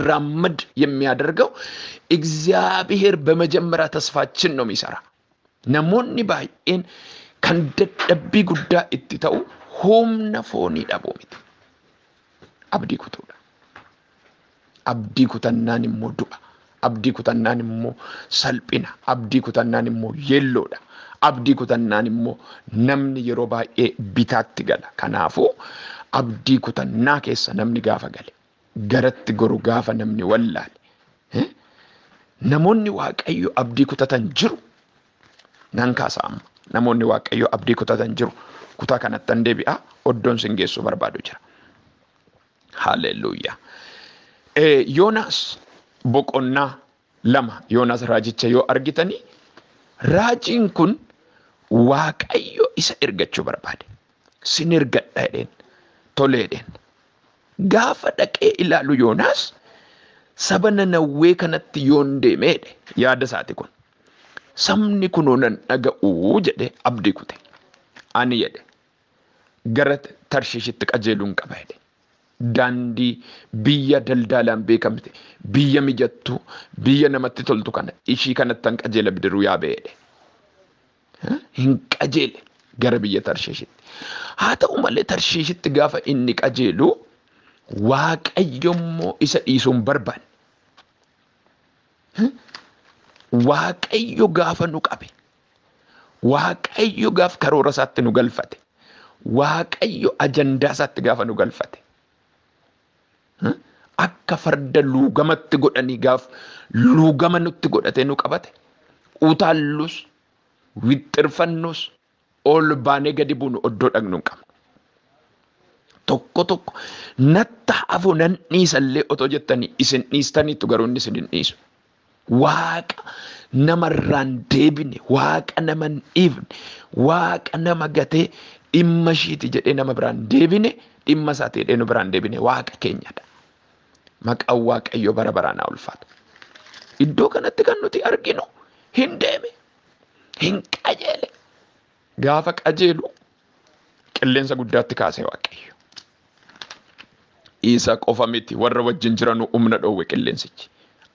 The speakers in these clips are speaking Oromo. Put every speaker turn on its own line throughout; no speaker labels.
ራመድ የሚያደርገው እግዚአብሔር በመጀመሪያ ተስፋችን ነው የሚሰራ። ነሞኒ ባይኤን ከንደደቢ ጉዳ እትተው ሁምነ ፎኒ ዳቦሚት አብዲ ኩቱዳ አብዲ ኩተናን ሞ ዱአ አብዲ ኩተናን ሞ ሰልጲና አብዲ ኩተናን ሞ የሎዳ አብዲ ኩተናን ሞ ነምኒ የሮ ባይኤ ቢታት ገላ ከናፉ አብዲ ኩተና ኬሰ ነምኒ ጋፈ ገለ garatti goru gaafa namni wallaale namoonni waaqayyo abdii kutatan jiru nan kaasa'ama. Namoonni waaqayyo abdii kutatan jiru kutaa kanattan deebi'a oddoon sin geessu barbaadu jira. Haleluuyaa. Yoonaas boqonnaa 2 Yoonaas raajicha yoo argitanii raajiin kun waaqayyo isa ergachuu barbaade. Sin ergadha jedheen toleedheen. Gaafa dhaqee ilaalu Yoonaas saba Nanawwee kanatti yoon deemeedhe yaada isaati kun. Sabni kun nan dhaga'uu jedhe abdii kute. Ani jedhe gara Tarshiishitti qajeeluun qaba jedhe. Daandii biyya daldalaan beekamte, biyya mijattuu, biyya namatti toltu kana ishii kanattan qajeela bidiruu yaabee jedhe. Hin qajeele gara biyya Tarshiishitti. Haa ta'u malee Tarshiishitti gaafa inni qajeelu waaqayyo immoo isa dhiisuun barbaanne. Waaqayyo gaafa nu qabe, waaqayyo gaaf karoora isaatti nu galfate, waaqayyo ajandaa isaatti gaafa nu galfate, akka farda luugamatti godhanii gaaf luugama nutti godhate nu qabate, utaallus wixxirfannus ol baanee gadi buunu oddoo dhaqnu hin qabnu. Tokko tokko natta hafu nan dhiisallee otoo jettanii isin dhiistaniitu garuu inni isin hin dhiisu. Waaqa namarraan deebine, waaqa nama hin dhiifne, waaqa nama gatee dhimma ishiiti jedhee nama biraan deebine, dhimma isaati jedhee nu biraan deebine waaqa keenyadha. Maqaan waaqayyo bara baraan haa ulfaatu. Iddoo kanatti kan nuti arginu hin deeme, hin qajeele. Gaafa qajeelu qilleensa guddaatti kaasee waaqayyo. Isa qofa miti warra wajjin jiranu humna dhoowwe qilleensichi.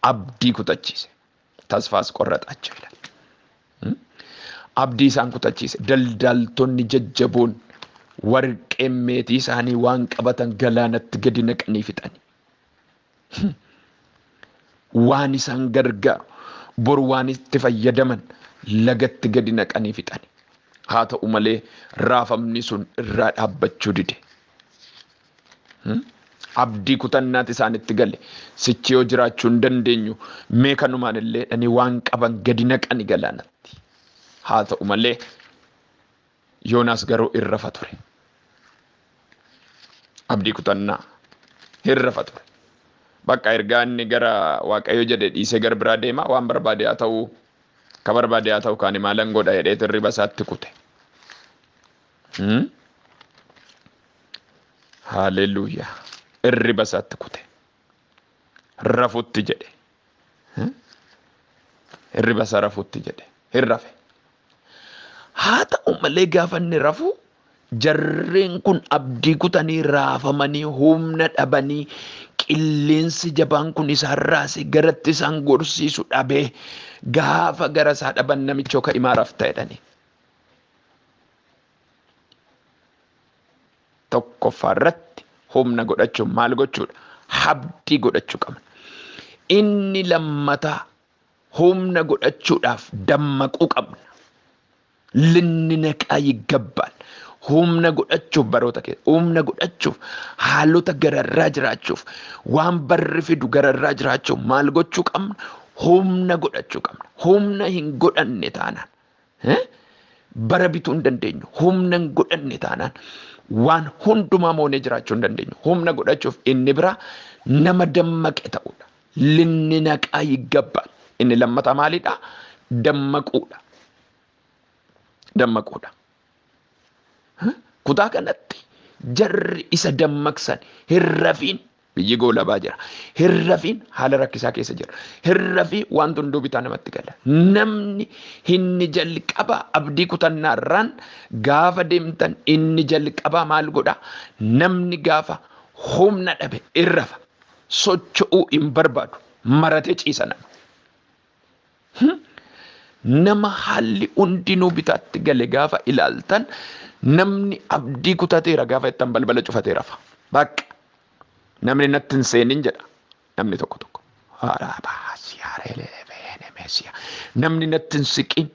Abdii kutachiise. Tasfaas qorraxacha ilaala. Abdii isaan kutachiise. Daldaltoonni jajjaboon warqee meetii isaanii waan qabatan galaanatti gadi naqanii fixani. Waan isaan gargaaru bor waan itti fayyadaman lagatti gadi naqanii fixani. Haa ta'u malee raafamni sun irraa dhaabbachuu dide. Abdii kutannaati isaanitti gale. Sichi yoo jiraachuu hin dandeenyu mee kanumaan illee dhani waan qaban gadi naqani galaanatti. Haa ta'u malee Yoonaas garuu irrafa ture. Abdii kutannaa irrafa ture. Bakka ergaa inni gara waaqayyo jedhe dhiisee gara biraa deema waan barbaade haa ta'u ka barbaade haa ta'u kaani maalan godha jedhee irriba isaatti kute. Haleluuyaa. Irriba isaatti kute. Rafutti jedhe. Irriba isaa rafutti jedhe. Hirrafe. Haa ta'u malee gaafa inni rafu jarreen kun abdii kutanii raafamanii humna dhabanii qilleensi jabaan kun isaan raase garatti isaan gorsiisu dhabee gaafa gara isaa dhaban namichoo ka imaaraaf ta'edhani. Tokkoffaa irratti humna godhachuun maal gochuudha? Abdii godhachuu qabna. Inni lammataa humna godhachuudhaaf dammaquu qabna. Linninaqaa yiggabbaan. Humna godhachuuf baroota keessa. Humna godhachuuf haalota gararraa jiraachuuf waan barri fidu gararraa jiraachuuf maal gochuu qabna? Humna godhachuu qabna. Humna hin godhanne taanaan bara bituu hin dandeenyu. Humna hin godhanne taanaan waan hundumaa moonee jiraachuu hin dandeenyu. Humna godhachuuf inni bira nama dammaqe ta'uudha. Linninaqaa yiggabbaan. Inni lammataa maalidha? Dammaquudha. Dammaquudha. Kutaa kanatti jarri isa dammaqsan hirrafiin biyyi goolabaa jira. Hirrafiin haala rakkisaa keessa jira. Hirrafii waan hunduu bitaa namatti gala. Namni inni jalqabaa abdii kutannaarraan gaafa deemtan inni jalqabaa maal godha? Namni gaafa humna dhabe irrafa. socho'uu hin barbaadu maratee ciisa nama. Nama haalli hundinuu bitaatti gale gaafa ilaaltan namni abdii kutateera gaafa ittaan balbala cufatee rafa. Bakka namni natti hin seenin jedha namni tokko tokko. Namni natti hin siqin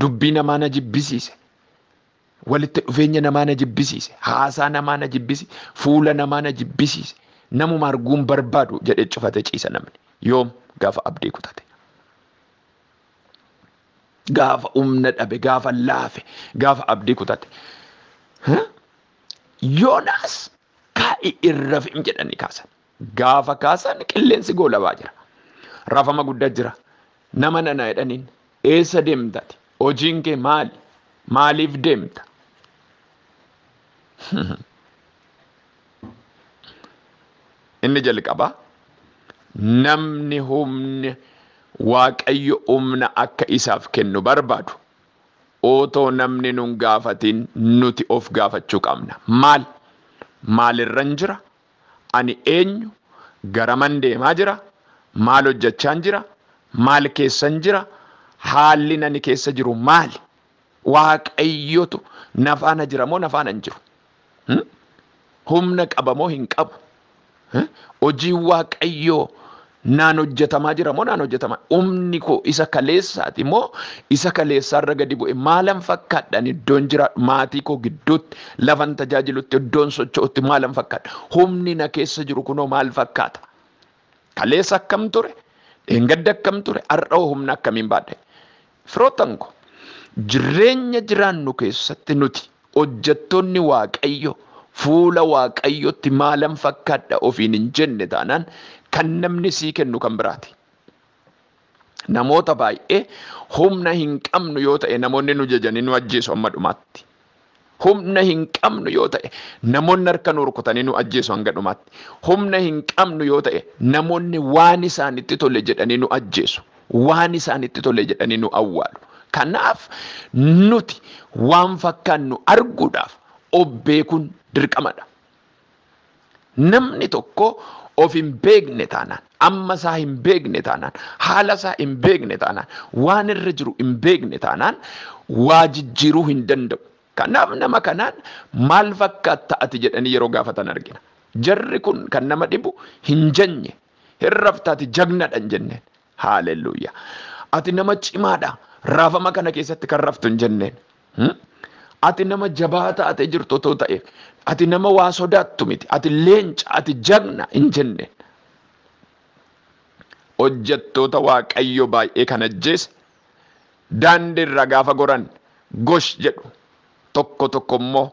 dubbii namaa na jibbisiise. Walitti dhufeenya namaa na jibbisiise. Haasaa namaa na jibbisiise. Fuula namaa na jibbisiise. Namuma arguun barbaadu jedhee cufatee ciisa namni. Yoom gaafa abdii kutate. Gaafa humna dhabe, gaafa laafe, gaafa abdii kutate. Yoonaas kaa'ii irra fi'im jedhanii kaasan. Gaafa kaasan qilleensi goolabaa jira. Rafama guddaa jira. Nama nana jedhaniin eessa deemtati? Hojiin kee maali? Maaliif deemta? Inni jalqabaa namni humni Waaqayyo humna akka isaaf kennu barbaadu otoo namni nun gaafatiin nuti of gaafachuu qabna. Maal? Maalirran jira? Ani eenyu? Garaman deemaa jira? Maal hojjechaan jira? Maal keessan jira? Haalli nani keessa jiru maali? Waaqayyotu nafaana jira moo nafaana hin jiru? Humna qaba moo hin qabu? Hojii Waaqayyoo naan hojjetamaa jira moo naan hojjetamaa? Humni koo isa kaleessaati moo isa kaleessaarra gadi bu'e? Maalan fakkaadhaan iddoon jira maatii koo gidduutti lafan tajaajilutti iddoon socho'utti maalan fakkaadha? Humni na keessa jiru kunoo maal fakkaata? Kaleessa akkam ture? Dheengadda akkam ture? Har'oo humna akkamiin baadhe? Firoottan koo jireenya jiraannu keessatti nuti hojjettoonni Waaqayyo fuula Waaqayyotti maalan fakkaadha ofiin hin jenne taanaan kan namni sii kennu kan biraati. Namoota baay'ee humna hin qabnu yoo ta'e namoonni nu jajanii nu ajjeesu amma dhumaatti. Humna hin qabnu yoo ta'e namoonni harka nu rukutanii nu ajjeesu hanga dhumaatti. Humna hin qabnu yoo ta'e namoonni waan isaanitti tole jedhanii nu ajjeesu. Waan isaanitti tole jedhanii nu awwaalu. Kanaaf nuti waan fakkaannu arguudhaaf of beekuun dirqamadha. Namni tokko of hin beekne taanaan, amma isaa hin beekne taanaan, haala isaa hin beekne taanaan, waan irra jiru hin beekne taanaan waa jijjiiruu hin danda'u. Kanaaf nama kanaan maal fakkaata ati jedhanii yeroo gaafatan argina. Jarri kun kan nama dhibu hin jenne, hin raftaati jagnadha hin jenneen. Haaleluyyaa. Ati nama cimaadha. Raafama kana keessatti kan raftu hin jenneen. Ati nama jabaa taatee jirtu otoo ta'e, ati nama waa sodaattu miti, ati leenca, ati jagna hin jenneen. Hojjettoota Waaqayyo baay'ee kan ajjeese daandii irra gaafa goran gosh jedhu tokko tokko immoo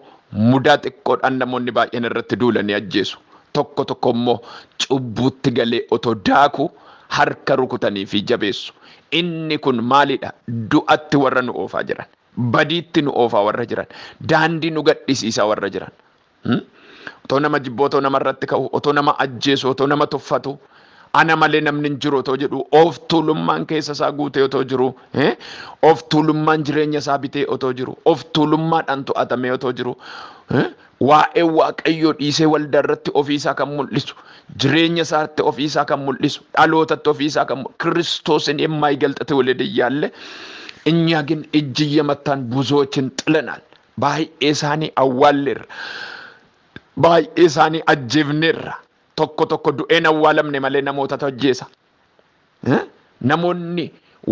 mudaa xiqqoodhaan namoonni baay'een irratti duulanii ajjeesu. Tokko tokko immoo cubbuutti galee otoo daaku harka rukutanii fi jabeessu. Inni kun maalidha? Du'atti warra nu oofaa jiran. Badiitti nu oofaa warra jiran. Daandii nu gadhisiisaa warra jiran. Otoo nama jibboo, otoo nama irratti ka'u, otoo nama ajjeesu, otoo nama tuffatu, ana malee namni hin jiru otoo jedhu, of tuulummaan keessa isaa guutee otoo jiru, of tuulummaan jireenya isaa bitee otoo jiru, of tuulummaadhaan to'atamee otoo jiru, waa'ee Waaqayyoo dhiisee waldaa irratti ofiisaa kan mul'isu, jireenya isaatti ofiisaa kan mul'isu, dhalootatti ofiisaa kan mul'isu, Kiristoosin የማይገልጥ ትውልድ እያለ እኛ ግን እጅ እየመታን ብዙዎችን ጥለናል። baay'ee isaanii awwaalleerra, baay'ee isaanii ajjeefneerra. Tokko tokko du'een awwaalamne malee namoota ajjeesa. Namoonni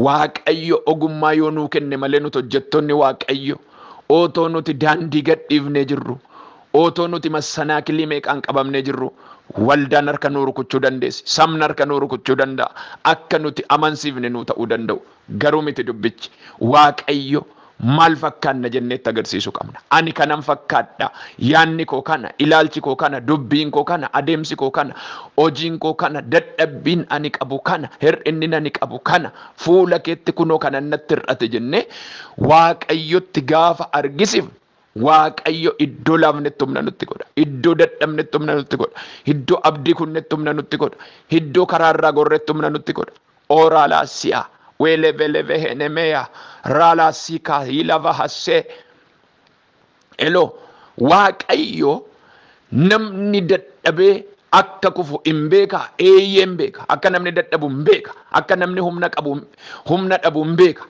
Waaqayyo ogummaa yoo nuu kenne malee nuti hojjettoonni Waaqayyo otoo nuti daandii gadhiifnee jirru, otoo nuti massanaakilii meeqaan qabamnee jirru, waldaan harka nuu rukuchuu dandeessi, sabni harka nuu rukuchuu danda'a, akka nuti amansiifne nuu ta'uu danda'u. Garuu miti dubbichi Waaqayyo maal fakkaanna jenneetti agarsiisuu qabna. Ani kanan fakkaadha, yaanni koo kana, ilaalchi koo kana, dubbiin koo kana, adeemsi koo kana, hojiin koo kana, dadhabbiin ani qabu kana, hir'inni ani qabu kana, fuula keetti kunoo kana natti hir'ate jennee Waaqayyotti gaafa argisiif, Waaqayyo iddoo laafnetti humna nutti godha, iddoo dadhabnetti humna nutti godha, iddoo abdii kunnetti humna nutti godha, iddoo karaarraa gorretti humna nutti godha. Oraalaa si'a. Welebelebe henemeya rala sika hilava hasse elo Waaqayyo namni dadhabee akka kufu hin beeka, eeyyeen beeka. Akka namni dadhabu hin beeka. Akka namni humna dhabu hin beeka.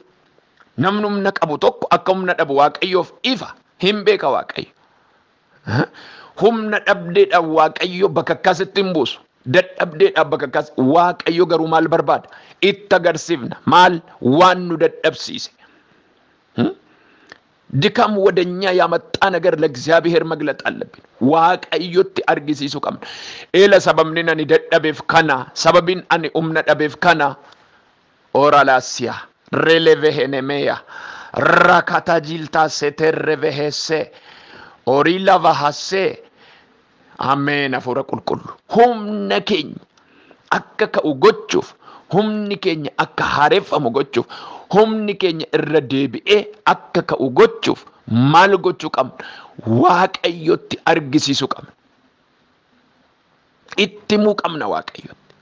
Namni humna qabu tokko akka humna dhabu Waaqayyoof ifa hin beeka Waaqayyo. Humna dhabdeedhaan Waaqayyo bakka akkasitti hin buusu. Dadhabdeedhaan bakka akkas Waaqayyo garuu maal barbaada? Itti agarsiifna. Maal? Waan nu dadhabsiise. ድካም ወደኛ ያመጣ ነገር ለእግዚአብሔር መግለጥ አለብን። ዋቀዮት አርግሲሱ ቀም ኤለ ሰበምኒን አኒ ደደበፍ ከና ሰበቢን አኒ ኡምነ ደበፍ ከና ኦራላሲያ ሬሌቬሄኔሜያ ራካታ ጂልታ ሴተረቬሄሴ ኦሪላ ቫሃሴ አሜን አፎረ ቁልቁል ሁምነ ኬኝ አከከ ጎቹፍ humni keenya akka haareffamu gochuuf humni keenya irra deebi'ee akka ka'u gochuuf maal gochuu qabna? Waaqayyotti argisiisuu qabna. Itti himuu qabna Waaqayyotti.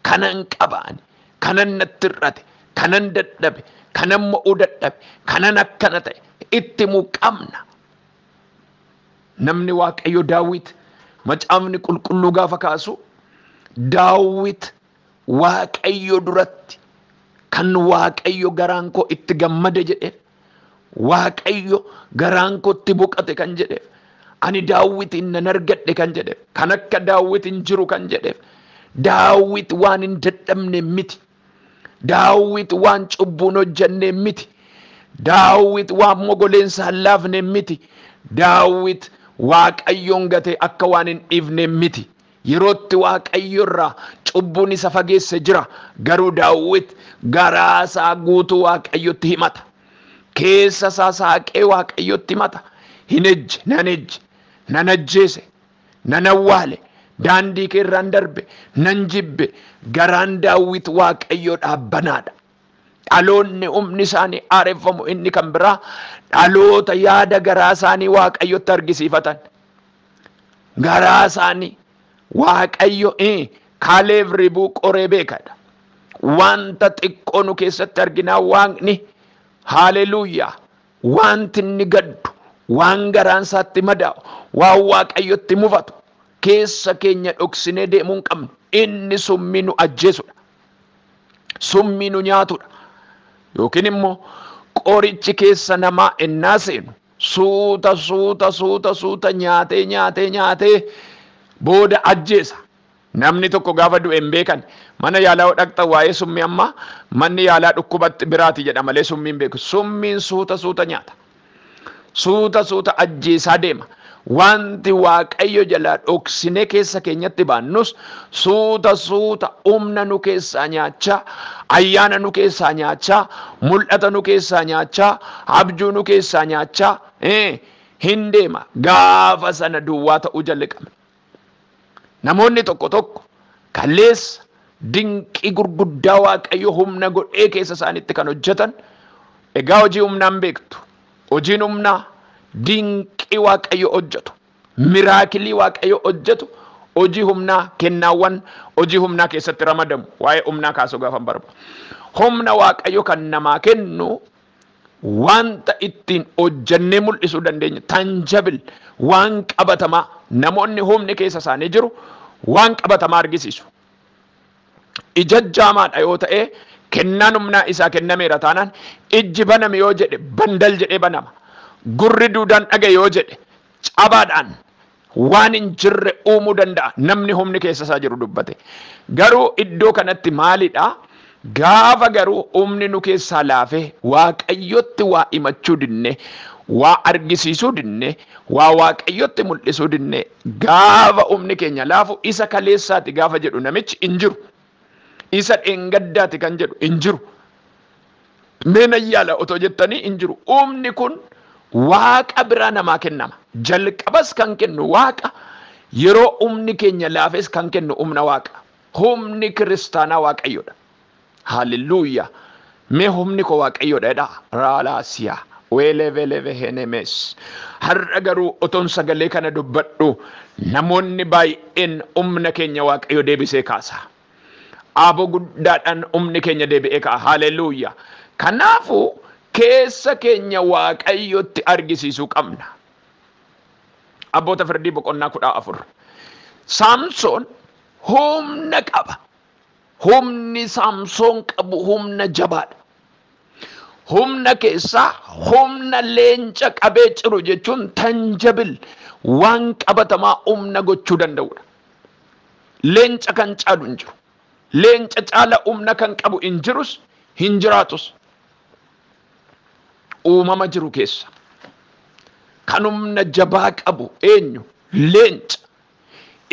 Kanan qabaani, kanan natti hir'ate, kanan dadhabe, kanan mo'uu dadhabe, kanan akkana ta'e itti himuu qabna. Namni Waaqayyo Daawit macaafni qulqulluu gaafa kaasu Daawit Waaqayyo duratti kan Waaqayyo garaan koo itti gammade jedheef, Waaqayyo garaan koo itti boqate kan jedheef, ani Daawitin nan argadhe kan jedheef, kan akka Daawitin jiru kan jedheef, Daawit waan hin dadhabne miti. Daawit waan cubbuun hojjenne miti. Daawit waan mogoleensa hin laafne miti. Daawit Waaqayyoon gate akka waan hin dhiifne miti. Yerootti Waaqayyo irraa cubbuun isa fageesse jira. Garuu Daawit garaa isaa guutuu Waaqayyotti himata. Keessa isaa saaqee Waaqayyotti himata. Hin ejje, nan ajjeese, nan awwaale, daandii kee irraan darbe, nan jibbe. Garaan Daawit Waaqayyoodhaaf banaadha. Dhaloonni humni isaanii haareffamu inni kan biraa dhaloota yaada garaa isaanii Waaqayyotti argisiifatan. Garaa isaanii Waaqayyo Kaaleeb ribuu qoree beekadha. Wanta xiqqoo nu keessatti arginaa Waaqni haleluuyaa wanti inni gaddu waan garaan isaatti madaa'u waan Waaqayyotti mufatu keessa keenya dhoksinee deemuu hin qabnu. Inni summii nu ajjeesudha. Summii nu nyaatudha. Yookiin immoo qorichi keessa namaa ennaa seenu suuta nyaatee booda ajjeesa. Namni tokko gaafa du'e hin beekan mana yaalaa dhaqxa waa'ee summii amma manni yaalaa dhukkubatti biraati jedha malee summii hin beeku. Summiin suuta nyaata. Suuta ajjeesaa deema. Wanti Waaqayyo jalaa dhoksine keessa keenyatti baannus suuta humna nu keessaa nyaachaa, ayyaana nu keessaa nyaachaa, mul'ata nu keessaa nyaachaa, abjuu nu keessaa nyaachaa hin deema. Gaafa sana duwwaa ta'uu jalqabna. Namoonni tokko kaleessa dinqii gurguddaa Waaqayyo humna godhee keessa isaaniitti kan hojjetan, egaa hojii humnaan beektu. Hojiin humnaa dinqii Waaqayyo hojjetu, miraakilii Waaqayyo hojjetu, hojii humnaa kennaawwan hojii humnaa keessatti ramadamu. Waa'ee humnaa kaasuu gaafa barbaadu. Humna Waaqayyo kan namaa kennu wanta ittiin hojjannee mul'isuu dandeenya. Tanjabil waan qabatamaa namoonni humni keessa isaanii jiru waan qabatamaa argisiisu. Ijajjaamaadha yoo ta'e kennaan humnaa isaa kennameera taanaan ijji baname yoo jedhe bandal jedhee banama. Gurri duudaan dhagaye yoo jedhe cabaadhaan waan hin jirre uumuu danda'a. Namni humni keessa isaa jiru dubbate. Garuu iddoo kanatti maalidha? Gaafa garuu humni nu keessaa laafee Waaqayyotti waa himachuu dinne, waa argisiisuu dinne, waa Waaqayyotti mul'isuu dinne, gaafa humni keenya laafu isa kaleessaati gaafa jedhu namichi hin jiru. Isa dheengaddaati kan jedhu hin jiru. Meena yaala otoo jettanii hin jiru. Humni kun Waaqa biraa namaa kennama. Jalqabas kan kennu Waaqa, yeroo humni keenya laafes kan kennu humna Waaqa. Humni kiristaanaa Waaqayyoodha. Hallelujah. Mee humni koo Waaqayyoodha jedha. Raalaasiyaa. Weeleve henemes. Har'a garuu otoon sagalee kana dubbadhu namoonni baay'een humna keenya Waaqayyo deebisee kaasa. Aboo guddaadhaan humni keenya deebi'ee ka'a. Hallelujah. Kanaafuu keessa keenya Waaqayyotti argisiisuu qabna. Abboota Firdii boqonnaa 14. Saamsoon humna qaba. Humni Saamsoon qabu humna jabaadha. Humna keessaa humna leenca qabee ciru jechuun tanjabil waan qabatamaa humna gochuu danda'udha. Leenca kan caalu hin jiru. Leenca caala humna kan qabu hin jirus hin jiraatus. Uumama jiru keessa kan humna jabaa qabu eenyu? Leenca.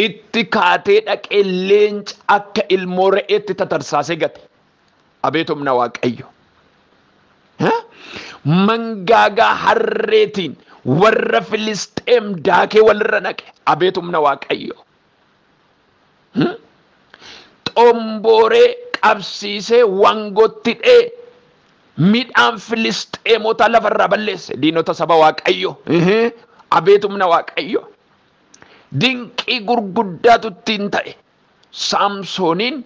Itti kaatee dhaqee leenca akka ilmoo re'eetti tatarsaasee gate. Abeet humna Waaqayyo. Mangaagaa harreetiin warra Filisxeem daakee walirra naqe. Abeet humna Waaqayyo. Xombooree qabsiisee wangootti dhee midhaan Filisxeemota lafarraa balleesse. Diinota saba Waaqayyo. Abeet humna Waaqayyo. Dinqii gurguddaatu ittiin ta'e. Saamsooniin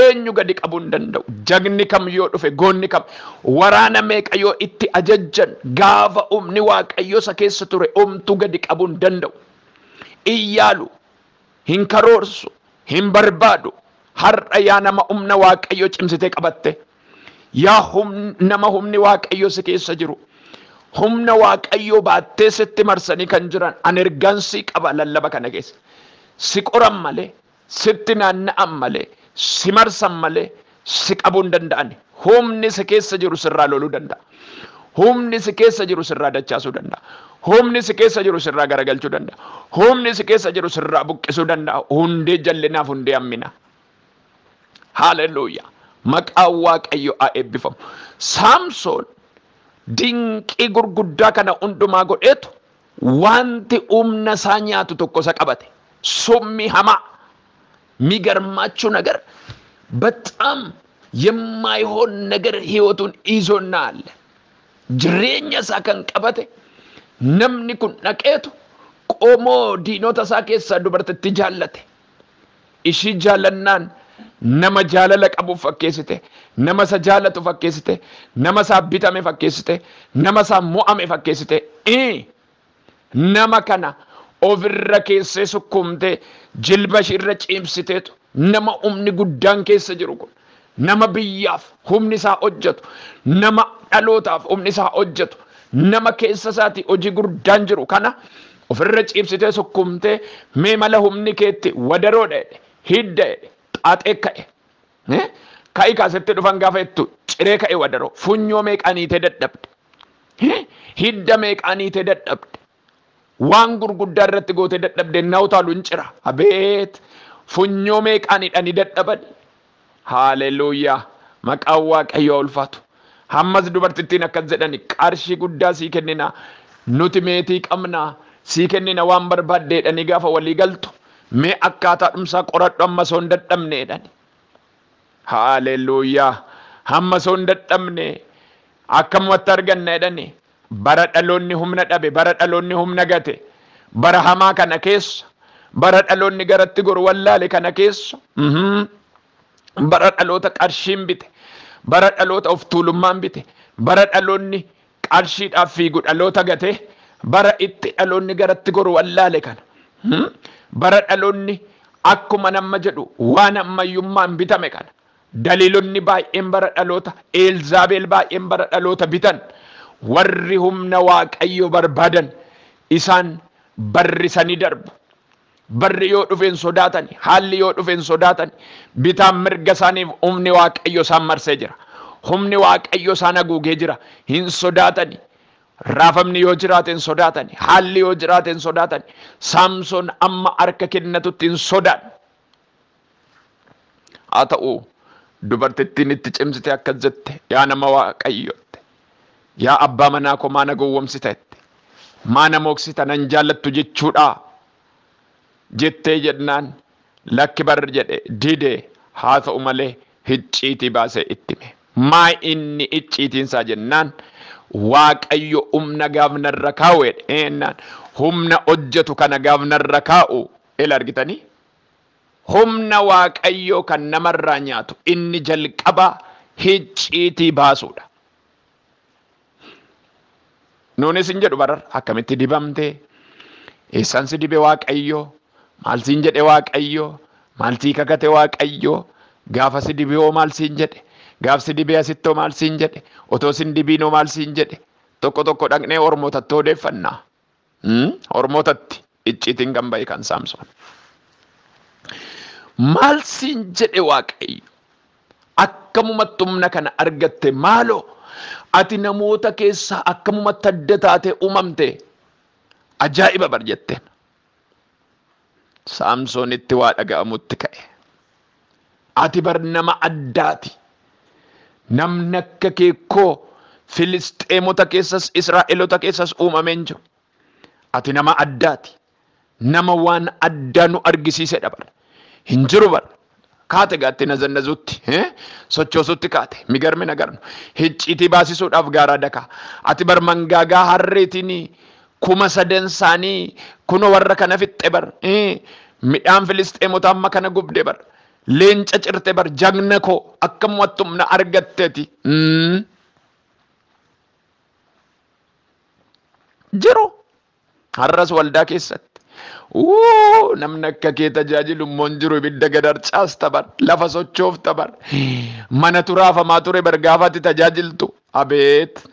eenyu gadi qabuu hin danda'u. Jagni kam yoo dhufe, goonni kam, waraana meeqa yoo itti ajajjan, gaafa humni Waaqayyo isa keessa ture homtuu gadi qabuu hin danda'u. Iyyaalu, hin karoorsu, hin barbaadu. Har'a yaa nama humna Waaqayyo cimsitee qabatte, yaa nama humni Waaqayyo si keessa jiru, humna Waaqayyo baattee sitti marsanii kan jiran, ani ergaan si qaba lallaba kana keessa. Si qoran malee, sitti naanna'an malee, si marsan malee, si qabuu hin danda'an. Humni si keessa jiru sirraa loluu danda'a. Humni si keessa jiru sirraa dachaasuu danda'a. Humni si keessa jiru sirraa garagalchuu danda'a. Humni si keessa jiru sirraa buqqisuu danda'a. Hundee jallinaaf hundee hammina. Hallelujah. Maqaan Waaqayyo haa eebbifamu. Saamsoon dinqii gurguddaa kana hundumaa godheetu wanti humna isaa nyaatu tokko isa qabate. Summi hamaa የሚገርማችሁ ነገር በጣም የማይሆን ነገር ህይወቱን ይዞና አለ ጅሬኛ ሳከን ቀበቴ ነምኒ ኩን ነቄቱ ቆሞ ዲኖታ ሳኬሳ ዱበርተቲ ጃለቴ እሺ ጃለናን ነመ ጃለለ ቀቡ ፈኬስቴ ነመ ሰጃለቱ ፈኬስቴ ነመ ሳቢታሜ ፈኬስቴ ነመ ሳሞአሜ ፈኬስቴ ነመ ከና ofirra keessee sukkumtee jilba ishirra ciimsiteetu nama humni guddaan keessa jiru kun nama biyyaaf humni isaa hojjetu nama dhalootaaf humni isaa hojjetu nama keessa isaati hojii guddaan jiru kana ofirra ciimsitee sukkumtee mee mala humni keetti wadaroo dheedhe hidda dheedhe xaaxee ka'e ka'ii kaasetti dhufan gaafa jettu ciree ka'e wadaroo funyoo meeqaaniitee dadhabde hidda meeqaaniitee dadhabde waan gurguddaa irratti gootee dadhabdee na utaalu hin cira. Abeet funyoo meeqaanidhani dadhaban. Haalleluuyaa. Maqaan Waaqayyoo ulfaatu. Hammas dubartittiin akkas jedhani qarshii guddaa sii kennina. Nuti meetii qabna. Sii kennina waan barbaaddeedhani gaafa walii galtu. Mee akkaataa dhumsaa qoradhu amma osoo hin dadhabneedhani. Haalleluuyaa. Hamma osoo hin dadhabne akkamumatti arganna jedhani. Bara dhaloonni humna dhabe, bara dhaloonni humna gate, bara hamaa kana keessa, bara dhaloonni garatti goru wallaale kana keessa, bara dhaloota qarshiin bite, bara dhaloota of tuulummaan bite, bara dhaloonni qarshiidhaaf fiigu dhaloota gate, bara itti dhaloonni garatti goru wallaale kana, bara dhaloonni akkuma nama jedhu waan ammayyummaan bitame kana, daliilonni baay'een bara dhaloota, Eelzaabeel baay'een bara dhaloota bitan. Warri humna Waaqayyo barbaadan isaan barrisanii darbu. Barri yoo dhufeen sodaatani, haalli yoo dhufeen sodaatani, bitaan mirga isaaniif humni Waaqayyo isaan marsee jira. Humni Waaqayyo isaan haguugee jira. Hin sodaatani. Raafamni yoo jiraate hin sodaatani. Haalli yoo jiraate hin sodaatani. Saamsoon amma harka kennatutti hin sodaan. Haa ta'u dubartittiin itti cimsite akkas jette yaa nama Waaqayyo. Yaa abbaa manaa koo maana gowwomsiteetti maana mooksita nan jaallattu jechuudha jettee jennaan lakki bar jedhe didee haa ta'u malee icciitii baasee itti hime. Maa inni icciitiinsaa jennaan Waaqayyo humna gaafnarra kaa'uudha eenyaan humna hojjetu kana gaafnarra kaa'u ila argitanii humna Waaqayyo kan namarraa nyaatu inni jalqaba icciitii baasuudha. Nuunis hin jedhu barar akkamitti dibamte eessaan si dibe Waaqayyo Maal siin jedhe Waaqayyo? Maal sii kakate Waaqayyo? Gaafa si dibee maal siin jedhe? Gaaf si dibee asittoo maal siin jedhe? Otoo sin dibiinoo maal siin jedhe? Tokko tokko dhaqnee Ormootatti odeeffannaa. Ormootatti icciitiin kan bahe kan Saamsoon. Maal siin jedhe Waaqayyo? Akkamumatti humna kana argatte maaloo? Ati namoota keessaa akkamumatti adda taate uumamte? Ajaa'iba bar jetteen. Saamsoonitti waa dhaga'amutti ka'e. Ati bar nama addaati. Namni akka kee koo Filisxeemota keessas Israa'eloota keessas uumameen jiru. Ati nama addaati. Nama waan addaa nu argisiisedha bar. Hin jiru bar. Kaate gaatti nazannazutti. Sochoosutti kaate. Migarme nagarnu. Hicciitii baasisuudhaaf gaaraa dakaa. Ati bar mangaagaa harreetiin 3,000 isaanii kuno warra kana fixxe bar. Midhaan Filisxeemota amma kana gubde bar. Leenca cirte bar jagna koo akkamumatti humna argatteeti. Jiru har'as waldaa keessatti namni akka kee tajaajilu immoo jiru. Ibidda gadarcaas tabar lafa sochoof tabar mana turaafamaa ture bar gaafatti tajaajiltu abeet.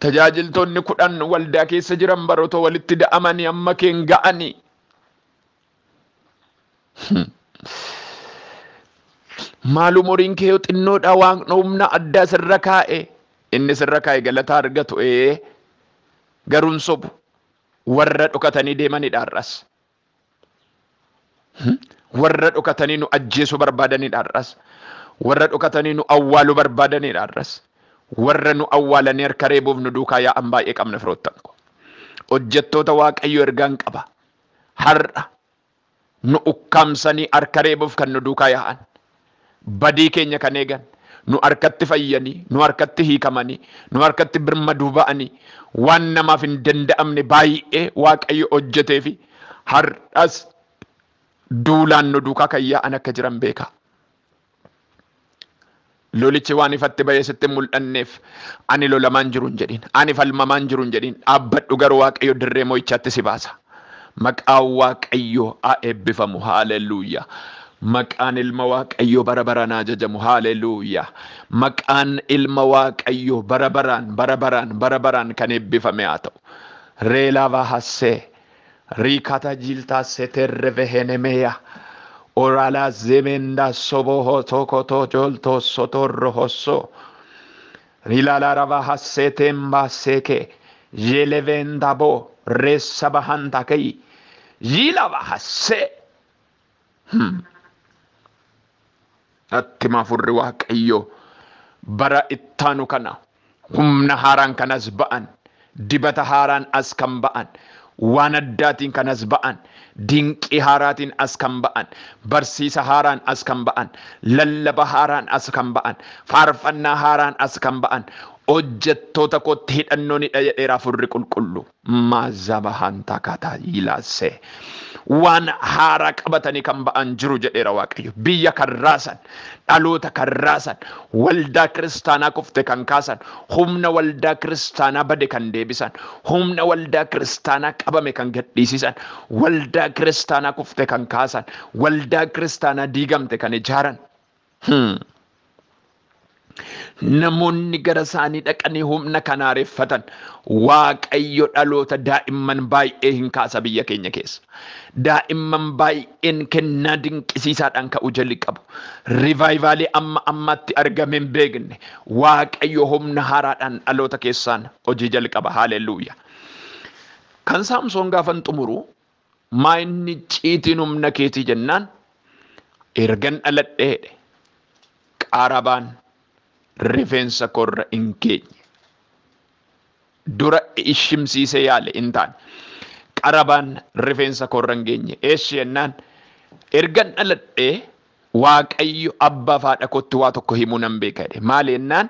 Tajaajiltoonni 10 waldaa keessa jiran baroota walitti da'amanii amma keen ga'anii. Maalu muriin kee yoo xinnoodha waan humna addaa sirra kaa'e inni sirra kaa'e galata argatu garuun sobu warra dhokatanii deemanidha har'as. Warra dhokatanii nu ajjeesu barbaadanidha har'as. Warra dhokatanii nu awwaalu barbaadanidha har'as. Warra nu awwaalanii harka reebuuf nu duukaa yaa'an baay'ee qabna firoottan ko. Hojjettoota Waaqayyo ergaan qaba. Har'a nu ukkaamsanii harka reebuuf kan nu duukaa yaa'an. Badii keenya kan eegan. Nu harkatti fayyanii, nu harkatti hiikamanii, nu harkatti birmaduu ba'anii waan namaaf hin danda'amne baay'ee Waaqayyo hojjetee fi har'as duulaan nu duukaa kan yaa'an akka jiran beeka. Lolichi waan ifatti bahee sitti mul'anneef ani lolamaan jiru hin jedhin. Ani falmamaan jiru hin jedhin. Dhaabbadhu garuu Waaqayyo dirree mo'ichaatti si baasa. Maqaan Waaqayyo haa eebbifamu. Haaleluyyaa. Maqaan ilma Waaqayyo bara baraan ajajamu. Haaleluyyaa. Maqaan ilma Waaqayyo bara baraan kan eebbifame haa ta'u. Reelava hassee. Riikata jiltaassee terreve henemeya. Orala zemenda soboho tokoto jolto sotorro hosso. Rilala rava hassetemba seke. Jelevenda bo ressa bahanta kai. Jilava hasse. Attima furri Waaqayyo bara ittaanu kana humna haaraan kanas ba'an. Dibata haaraan as kan ba'an. Waan addaatiin kanas ba'an. Dinqii haaraatiin as kan ba'an. Barsiisa haaraan as kan ba'an. Lallaba haaraan as kan ba'an. Faarfannaa haaraan as kan ba'an. Hojjettoota kootti hidhannoonidha jedheera furri qulqullu. Maazabahan takataa yilaasee. Waan haaraa qabatanii kan ba'an jiru jedheera Waaqayyo. Biyya kan raasan, dhaloota kan raasan, waldaa kiristaanaa kufte kan kaasan, humna waldaa kiristaanaa bade kan deebisan, humna waldaa kiristaanaa qabame kan gadhiisisan, waldaa kiristaanaa kufte kan kaasan, waldaa kiristaanaa diigamte kan ijaaran. Namoonni gara isaanii dhaqanii humna kan haareffatan Waaqayyo dhaloota daa'imman baay'ee hin kaasa biyya keenya keessa. Daa'imman baay'een kennaa dinqisiisaadhaan ka'uu jalli qabu. Rivaayivaalii amma ammatti argame hin beekne Waaqayyo humna haaraadhaan dhaloota keessaan hojii jalqaba. Haaleluyyaa. Kan Saamsoon gaafan xumuru maa inni ciitiin humna keetii jennaan ergan dhaladheedhe qaarabaan rifeensa korra hin geenye. Dura ishimsiise yaale hin taane. Qarabaan rifeensa korra hin geenye. Eessi jennaan ergan dhaladhee Waaqayyo abbaa fi haadha kootti waa tokko himuu nan beeka jedhe. Maali jennaan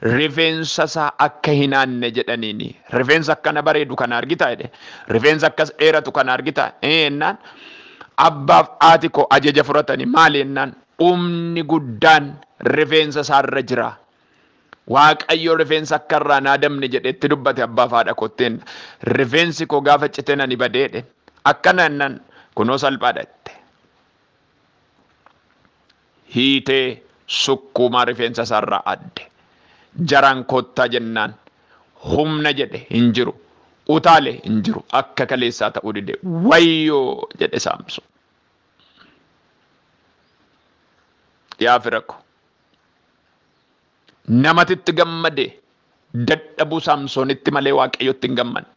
rifeensa isaa akka hin aanne jedhaniini. Rifeensa akkana bareedu kana argitaa jedhe. Rifeensa akkas dheeratu kana argitaa jennaan abbaaf haati koo ajaja fudhatanii maali jennaan humni guddaan rifeensa isaarra jira. Waaqayyo rifeensa akka irraa naadamne jedhetti dubbate abbaa fi haadha kotteen rifeensi koo gaafa cite nani badeedhe akkana nan kunoo salphaadha jette. Hiitee sukkuumaa rifeensa isaarraa adde jaraan kottaa jennaan humna jedhe hin jiru utaale hin jiru akka kaleessaa ta'uu dide wayyoo jedhe Saamsoon. Yaa fira ko namatitti gammade dadhabuu Saamsoonitti malee Waaqayyotti hin gammanne.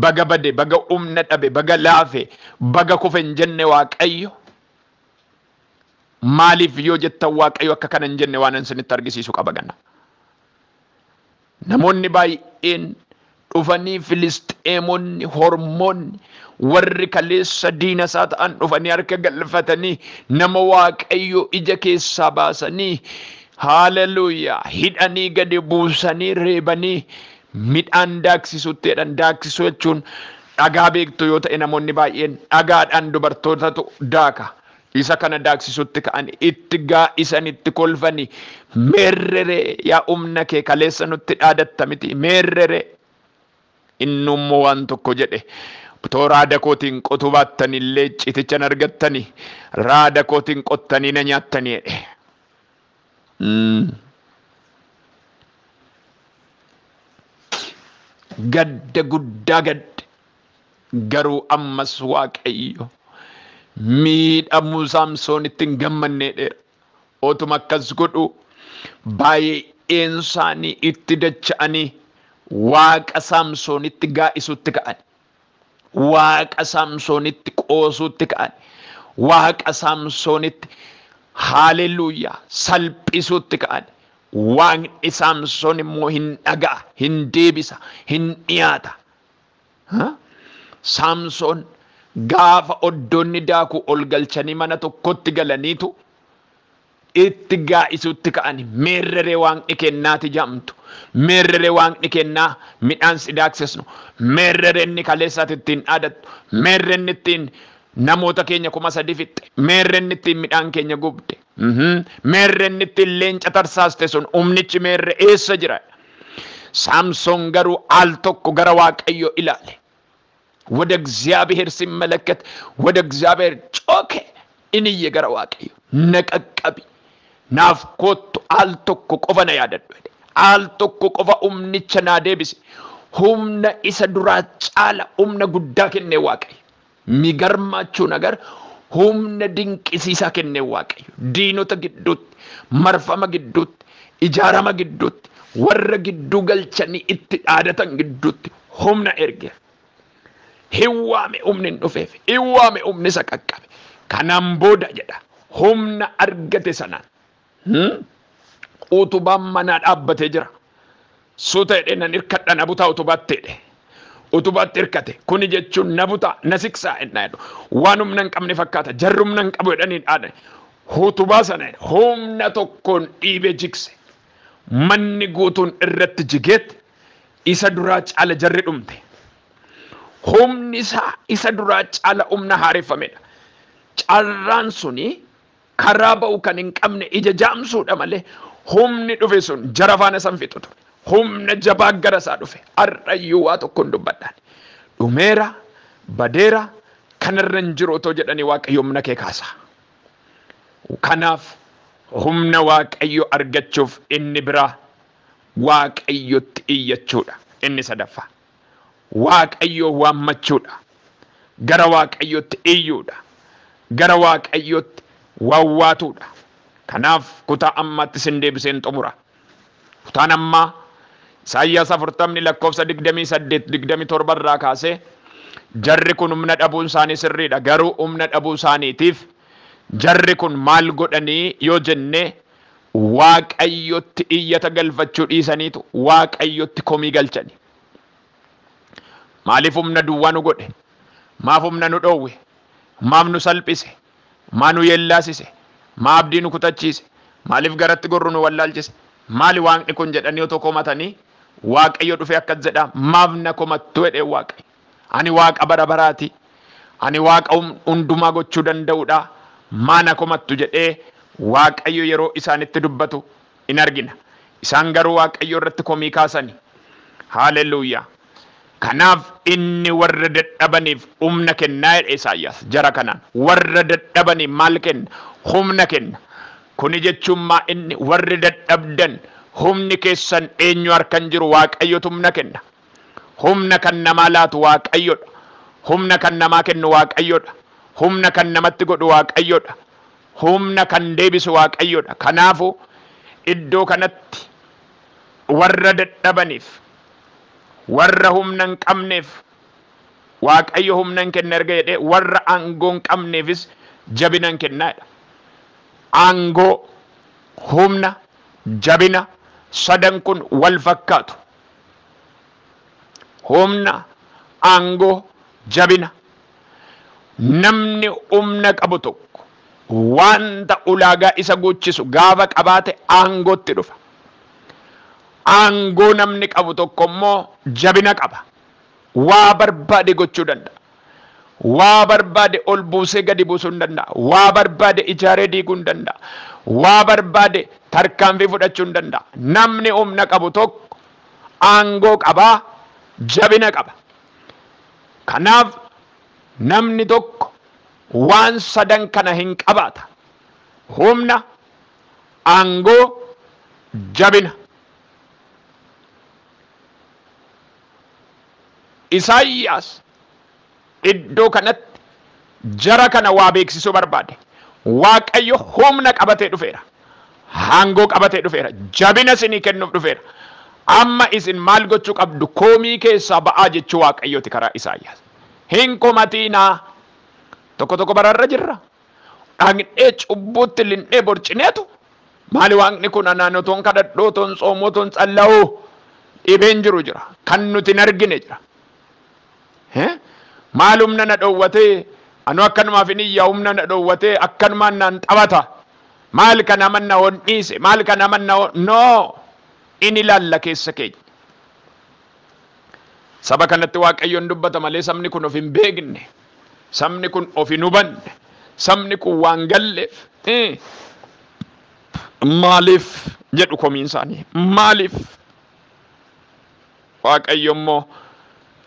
Baga bade baga humna dhabe baga laafe baga kufe hin jenne Waaqayyo. Maaliif yoo jettan Waaqayyo akka kana hin jenne waan isinitti argisiisu qaba ganna. Namoonni baay'een dhufanii Filisxeemonni hormoonni warri kaleessa diina isaa ta'an dhufanii harka galfatanii nama Waaqayyo ija keessaa baasanii haleluuyaa hidhanii gadi buusanii reebanii midhaan daaksisutti jedhan. Daaksisuu jechuun dhagaa beektu yoo ta'e namoonni baay'een dhagaadhaan dubartootatu daaka. Isa kana daaksisutti ka'an itti gaa'isanitti kolfanii meerrere yaa humna kee kaleessa nutti dhaadatta miti meerrere. Innummoo waan tokko jedhe otoo raada kootiin qotuu baattanillee citichan argattanii raada kootiin qottanii na nyaattanii jedhe. Gadda guddaa gadde garuu ammas Waaqayyo miidhamuu Saamsoonitti hin gammanneedheera. Otuma akkas godhu baay'een isaanii itti dacha'anii Waaqa Saamsoonitti gaa'isutti ka'an. Waaqa Saamsoonitti qoosuutti ka'an. Waaqa Saamsoonitti haleluuyaa salphisuutti ka'an. Waaqni Saamsoon immoo hin dhaga'a, hin deebisa, hin dhiyaata. Saamsoon gaafa oddoonni daakuu ol galchanii mana tokkotti galaniitu itti gaa'isutti ka'ani. Meerrere Waaqni kennaati jedhamtu. Meerrere Waaqni kennaa midhaan si daaksisnu. Meerrere inni kaleessaati ittiin dhaadattu. Meerrere inni ittiin namoota keenya 3,000 fixxe. Meerrere inni ittiin midhaan keenya gubde. Meerrere inni ittiin leenca tarsaaste sun humnichi meerre eessa jira? Saamsoon garuu al tokko gara Waaqayyo ilaale. ወደ እግዚአብሔር ሲመለከት ወደ እግዚአብሔር ጮኬ እንየ ገረ Waaqayyo ነቀቀቢ ናፍቆቱ አልቶኮ ቆፈነ ያደዱ አልቶኮ ቆፈ ኡምኒቸና ዴቢስ ሁምነ ኢሰዱራ ጫላ ኡምነ ጉዳ ከነ Waaqayyo ሚገርማችሁ ነገር ሁምነ ድንቅሲሳ ከነ Waaqayyo ዲኖተ ግዱት መርፈመ ግዱት ኢጃራመ ግዱት ወረ ግዱ ገልቸኒ ኢት አደተን ግዱት ሁምነ ኤርጌ Hiwwaame humni dhufeef hiwwaame humni saqaqqabe kanaan booda jedha humna argate sanaan utubaan manaa dhaabbatee jira. Suuta jedhee nan hirkadha na butaa utubaatti jedhe utubaatti hirkate kuni jechuun na butaa na siksaa ennaa jedhu waan humna hin qabne fakkaata jarri humna hin qabu jedhanii dhaadhan utubaa sana humna tokkoon dhiibee jigse manni guutuun irratti jigeet isa duraa caala jarri dhumte. Humni isaa isa duraa caala humna haareffamedha. Carraan suni karaa ba'u kan hin qabne ija jaamsuudha malee humni dhufe sun jara faana san fixu ture. Humna jabaa gara isaa dhufe har'ayyuu waa tokko hin dubbadhaan. Dhumeera badeera kanarra hin jiru otoo jedhanii Waaqayyo humna kee kaasa. Kanaaf humna Waaqayyo argachuuf inni biraa Waaqayyotti iyyachuudha inni sadaffaa. Waaqayyo waammachuudha. Gara Waaqayyotti iyyuudha. Gara Waaqayyotti wawwaatuudha. Kanaaf kutaa ammaatti sin deebiseen xumura. Kutaan ammaa Isaayyaas 40 lakkoofsa 28-27 irraa kaasee jarri kun humna dhabuun isaanii sirriidha. Garuu humna dhabuu isaaniitiif jarri kun maal godhanii yoo jenne Waaqayyotti iyyata galfachuu dhiisaniitu Waaqayyotti komii galchani. Maaliif humna duwwaa nu godhe? Maaf humna nu dhoowwe? Maaf nu salphise? Maa nu yellaasise? Maa abdii nu kutachiise? Maaliif garatti gorru nu wallaalchise? Maali Waaqni kun jedhanii otoo komatanii Waaqayyo dhufe akkas jedha maaf na komattu jedhee Waaqayyo. Ani Waaqa bara baraati. Ani Waaqa hundumaa gochuu danda'uudha. Maa na komattu jedhee Waaqayyo yeroo isaanitti dubbatu in argina. Isaan garuu Waaqayyo irratti komii kaasani. Haaleluyyaa. Kanaaf inni warra dadhabaniif humna kennaa jedhe Isaayyaas jara kanaan. Warra dadhabaniif maal kenna? Humna kenna. Kuni jechuun maa inni warri dadhabdan humni keessan eenyu harkan jiru Waaqayyotu humna kenna. Humna kan namaa laatu Waaqayyodha. Humna kan namaa kennu Waaqayyodha. Humna kan namatti godhu Waaqayyodha. Humna kan deebisu Waaqayyodha. Kanaafuu iddoo kanatti warra dadhabaniif warra humna hin qabneef Waaqayyo humna hin kenna erga jedhee warra aangoo hin qabneefis jabina hin kennaadha. Aangoo, humna, jabina sadan kun wal fakkaatu. Humna, aangoo, jabina. Namni humna qabu tokko wanta ulaagaa isa guuchisu gaafa qabaate aangootti dhufa. Aangoo namni qabu tokko immoo jabina qaba. Waa barbaade gochuu danda'a. Waa barbaade ol buusee gadi buusuu hin danda'a. Waa barbaade ijaaree diiguu hin danda'a. Waa barbaade tarkaanfii fudhachuu hin danda'a. Namni humna qabu tokko aangoo qabaa, jabina qaba. Kanaaf namni tokko waan sadan kana hin qabaata. Humna, aangoo, jabina. Isaayyaas iddoo kanatti jara kana waa beeksisuu barbaade. Waaqayyo humna qabatee dhufeera. Aangoo qabatee dhufeera. Jabina isinii kennuuf dhufeera. Amma isin maal gochuu qabdu? Komii keessaa ba'aa jechuu Waaqayyooti karaa Isaayyaas. Hin komatiinaa. Tokko bararra jirra. Dhaqnee cubbuutti linnee borcineetu. Maali waaqni kun anaan otoon kadhadhoo, otoon tsoomoo, otoon tsalla'oo dhibeen jiru jira. Kan nuti hin argine jira. Maal humna na dhoowwatee anu akkanumaaf hin iyyaa humna na dhoowwatee akkanumaan naan taphata. Maal kana manna on dhiise? Maal kana manna no inni ilaalla keessa keenya. Saba kanatti Waaqayyoon dubbata malee sabni kun of hin beekne. Sabni kun of hin hubanne. Sabni kun waan galleef maaliif jedhu komiin isaanii. Maaliif? Waaqayyo immoo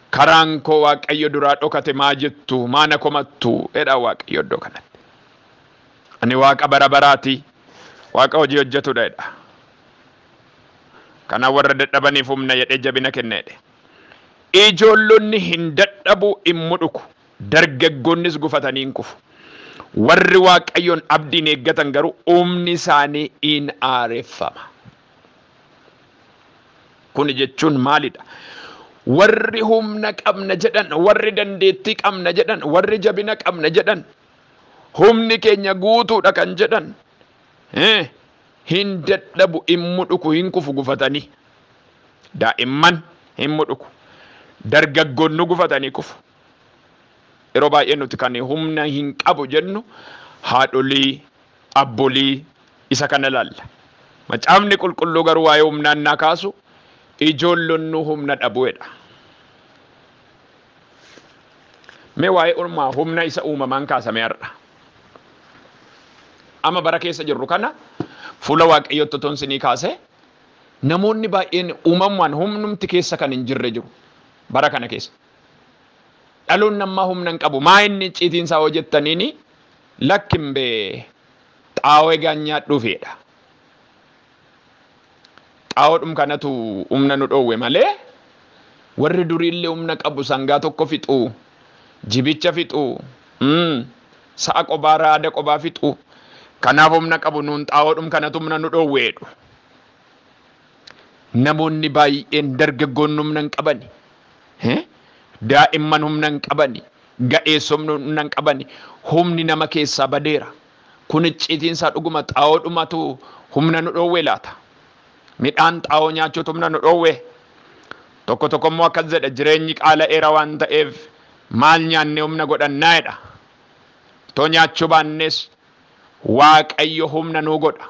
karaan koo Waaqayyo duraa dhokate maa jettu? Maana komattu? Edha Waaqayyo iddoo kanatti. Ani Waaqa bara baraati. Waaqa hojii hojjetudha edha. Kana warra dadhabaniif humna jedhee jabina kenneedhe. Ijoollonni hin dadhabu hin mudhuku. Dargaggoonnis gufatanii hin kufu. Warri Waaqayyoon abdiin eeggatan garuu humni isaanii in aareffama. Kun jechuun maalidha? Warri humna qabna jedhan, warri dandeettii qabna jedhan, warri jabina qabna jedhan, humni keenya guutuudha kan jedhan, hin dadhabu, hin mudhuku, hin kufu gufatanii. Daa'imman hin mudhuku. Dargaggoonni gufatanii kufu. Yeroo baay'ee nuti kan humna hin qabu jennu haadholii, abbolii isa kana laalla. Macaafni qulqulluu garuu waa'ee humnaan naa kaasu ijoollonni humna dhabuudha. Mee waa'ee ormaa humna isa uumamaan kaasame har'a. Amma bara keessa jirru kana fuula Waaqayyootti otoon isinii kaase namoonni baay'een uumamaan humnumti keessa kan hin jirre jiru bara kana keessa. Dhaloon namaa humna hin qabu. Maa inni ciitiinsaa hojjettaniini lakkin bee xaawoo egaan nyaadhuufedha. Xaawoodhum kanatu humna nu dhoowwe malee warri duriillee humna qabu sangaa tokko fixu, jibicha fixu, sa'a qobaa raada qobaa fixu. Kanaaf humna qabu nuun xaawoodhum kanatu humna nu dhoowweedhu. Namoonni baay'een dargaggoonni humna hin qabani. Daa'imman humna hin qabani. Ga'eessonni humna hin qabani. Humni nama keessaa badeera. Kun icciitiinsaa dhuguma xaawoodhumatu humna nu dhoowwe laata? Midhaan xaawoo nyaachuutu humna nu dhoowwe. Tokko immoo akkas jedha jireenyi qaala'eera waan ta'eef maal nyaanne humna godhannaadha. Too nyaachuu baannes Waaqayyo humna nuu godha.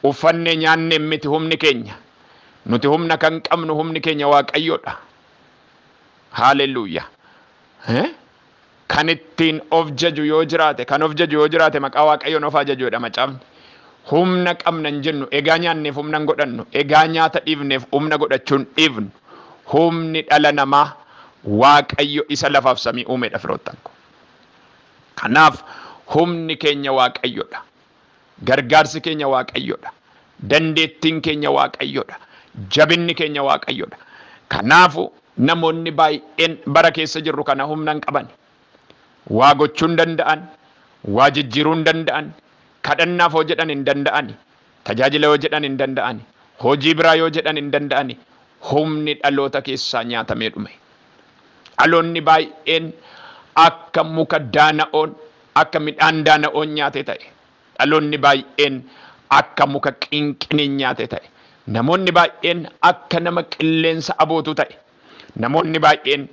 Uffanne nyaanne miti humni keenya. Nuti humna kan qabnu humni keenya Waaqayyodha. Haaleluyyaa. Kan ittiin of jaju yoo jiraate, kan of jaju yoo jiraate maqaa Waaqayyoon of ajajuudha macaafni. humna qabnan jennu egaa nyaanneef humna hin godhannu egaa nyaata dhiifneef humna godhachuun dhiifnu humni dhala namaa Waaqayyo isa lafaaf samii uumedha firoottan ko. Kanaaf humni keenya Waaqayyodha. Gargaarsi keenya Waaqayyodha. Dandeettiin keenya Waaqayyodha. Jabinni keenya Waaqayyodha. Kanaafu namoonni baay'een bara keessa jirru kana humna hin qaban. Waa gochuu hin danda'an, waa jijjiiruu hin danda'an, kadhannaaf yoo jedhan hin danda'ani, tajaajila yoo jedhan hin danda'ani, hojii biraa yoo jedhan hin danda'ani. Humni dhaloota keessaa nyaatamee dhume. Dhaloonni baay'een akka muka daana'oon, akka midhaan daana'oon nyaate ta'e. Dhaloonni baay'een akka muka qinqiniin nyaate ta'e. Namoonni baay'een akka nama qilleensa abootu ta'e. Namoonni baay'een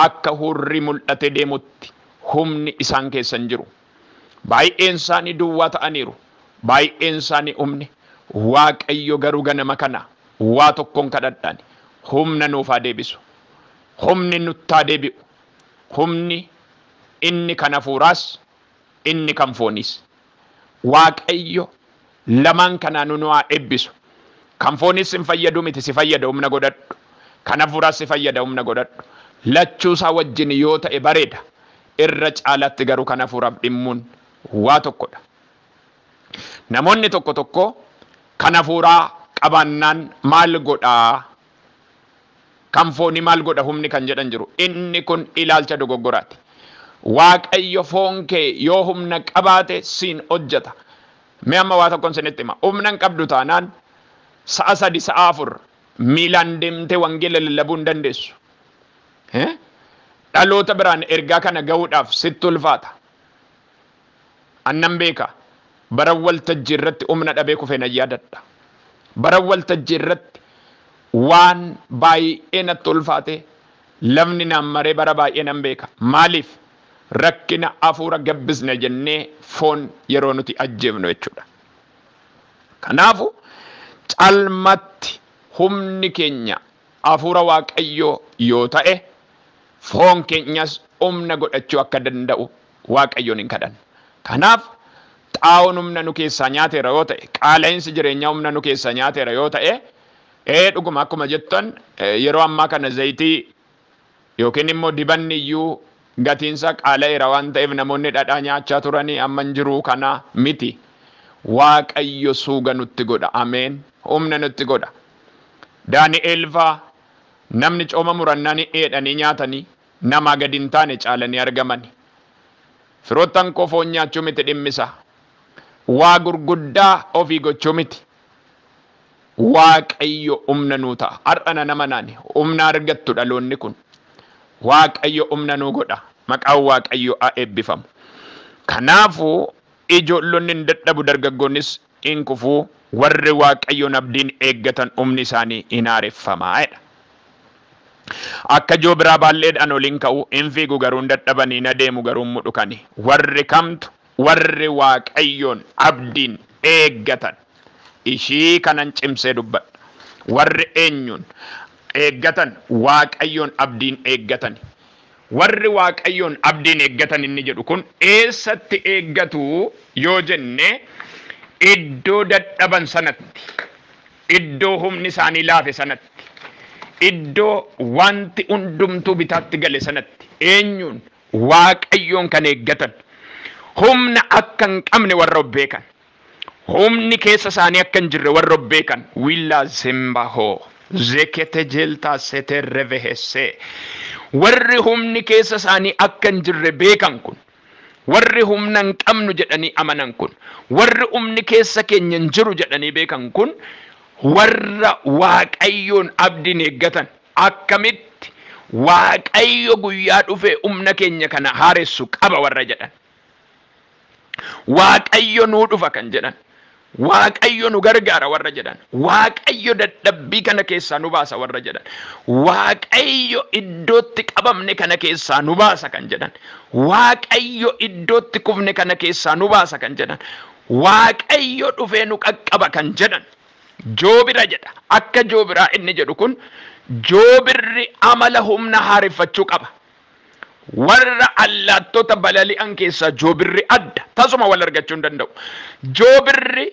akka hurrii mul'ate deemutti humni isaan keessa hin jiru. Baay'een isaanii duwwaa ta'aniiru. Baay'een isaanii humni. Waaqayyo garuu ganama kana waa tokkoon kadhadhaan humna nuuf haa deebisu. Humni nutti haa deebi'u. Humni inni kan hafuuraas inni kan fooniis. Waaqayyo lamaan kanaan nu haa eebbisu. Kan fooniis hin fayyadu miti si fayyada humna godhadhu. Kan hafuuraas si fayyada humna godhadhu. Lachuusaa wajjin yoo ta'e bareeda. Irra caalatti garuu kan hafuuraaf dhimmuun waa tokkodha. Namoonni tokko tokko kan hafuuraa qabaannaan maal godhaa? Kan foonii maal godha humni kan jedhan jiru. Inni kun ilaalcha dogoggoraati. Waaqayyo foon kee yoo humna qabaate siin hojjeta. Mee amma waa tokkoon isinitti hima. Humna hin qabdu taanaan sa'a 3 sa'a 4 miilaan deemtee wangeela lallabuu hin dandeessu. Dhaloota biraan ergaa kana ga'uudhaaf sitti ulfaata. Annan beeka. Bara waltajjii irratti humna dhabee kufee nan yaadadha. Bara waltajjii irratti waan baay'ee natti ulfaate lafni naan maree bara baay'ee nan beeka. Maaliif? Rakkina hafuura gabbisne jennee foon yeroo nuti ajjeefnu jechuudha. Kanaafu calmatti humni keenya hafuura Waaqayyoo yoo ta'e foon keenyas humna godhachuu akka danda'u Waaqayyoon hin kadhanna. Kanaaf xaa'oon humna nu keessaa nyaateera yoo ta'e, qaala'insi jireenyaa humna nu keessaa nyaateera yoo ta'e, dhuguma akkuma jettan yeroo ammaa kana zayitii yookiin immoo dibanni iyyuu gatiinsa qaala'eera waan ta'eef namoonni dhadhaa nyaachaa turanii amma hin jiru kana miti. Waaqayyo suuga nutti godha. Ameen. Humna nutti godha. Daani'eel faa namni cooma murannanii dheedhanii nyaatanii namaa gadi hin taane caalanii argamani. Firoottan koo foon nyaachuu miti dhimmisa. Waa gurguddaa ofii gochuu miti. Waaqayyo humna nuu ta'a. Har'ana nama naani humna argattu dhaloonni kun. Waaqayyo humna nuu godha. Maqaan Waaqayyo haa eebbifamu. Kanaafuu ijoollonni hin dadhabu dargaggoonnis hin kufuu warri Waaqayyoon abdiin eeggatan humni isaanii hin haareffamaa jedha. Akka joobiraa baalleedhaan oliin ka'u hin fiigu garuu hin dadhabanii hin adeemu garuu hin mudhukani. Warri kamtu warri Waaqayyoon abdiin eeggatan. Ishii kanan cimsee dubbadha. Warri eenyuun eeggatan Waaqayyoon abdiin eeggatan. Warri Waaqayyoon abdiin eeggatan inni jedhu kun eessatti eeggatu yoo jenne iddoo dadhaban sanatti, iddoo humni isaanii laafe sanatti, iddoo wanti hundumtuu bitaatti gale sanatti eenyuun Waaqayyoon kan eeggatan. Humna akka hin qabne warra of beekan. Humni keessa isaanii akka hin jirre warra of beekan. Willa zimbaho zekete jelta sete revehesse. Warri humni keessa isaanii akka hin jirre beekan kun, warri humna hin qabnu jedhanii amanan kun, warri humni keessa keenya hin jiru jedhanii beekan kun, warra Waaqayyoon abdiin eeggatan. Akkamitti Waaqayyo guyyaa dhufee humna keenya kana haaressu qaba warra jedhan. Waaqayyo nuu dhufa kan jedhan. Waaqayyo nu gargaara warra jedhan. Waaqayyo dadhabbii kana keessaa nu baasa warra jedhan. Waaqayyo iddootti qabamne kana keessaa nu baasa kan jedhan. Waaqayyo iddootti kufne kana keessaa nu baasa kan jedhan. Waaqayyo dhufee nu qaqqaba kan jedhan. Joobira jedha. Akka joobiraa inni jedhu kun joobirri amala humna haareffachuu qaba. Warra allaattota balali'an keessaa joobirri adda. Tasuma wal argachuu hin danda'u. Joobirri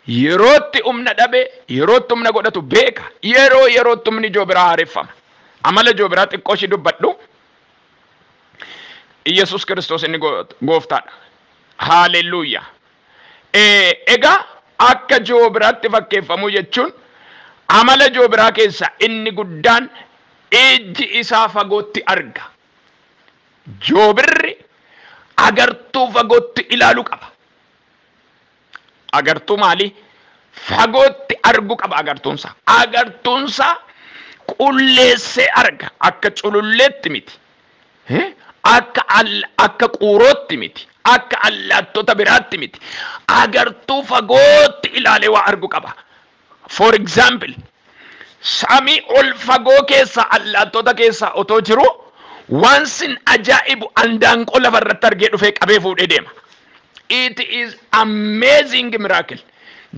yerootti humna dhabe, yerootti humna godhatu beeka. Yerootti humni joobiraa haareffama. Amala joobiraa xiqqoo ishii dubbadhu. Yesus Kiristoos inni gooftaadha. Haaleluyyaa. Egaa akka joobiraatti fakkeeffamu jechuun amala joobiraa keessa inni guddaan ijji isaa fagootti arga. Joobirri agartuu fagootti ilaaluu qaba. Agartuu maali? Fagootti argu qaba agartuunsa. Agartuunsa qulleessee arga. Akka cululleetti miti. Akka quurootti miti. Akka allaattota biraatti miti. Agartuu fagootti ilaalee waa argu qaba. For example, samii ol fagoo keessa allaattota keessa otoo jiru wansin ajaa'ibu andaanqoo lafarratti argee dhufee qabee fuudhee deema. It is amazing miracle.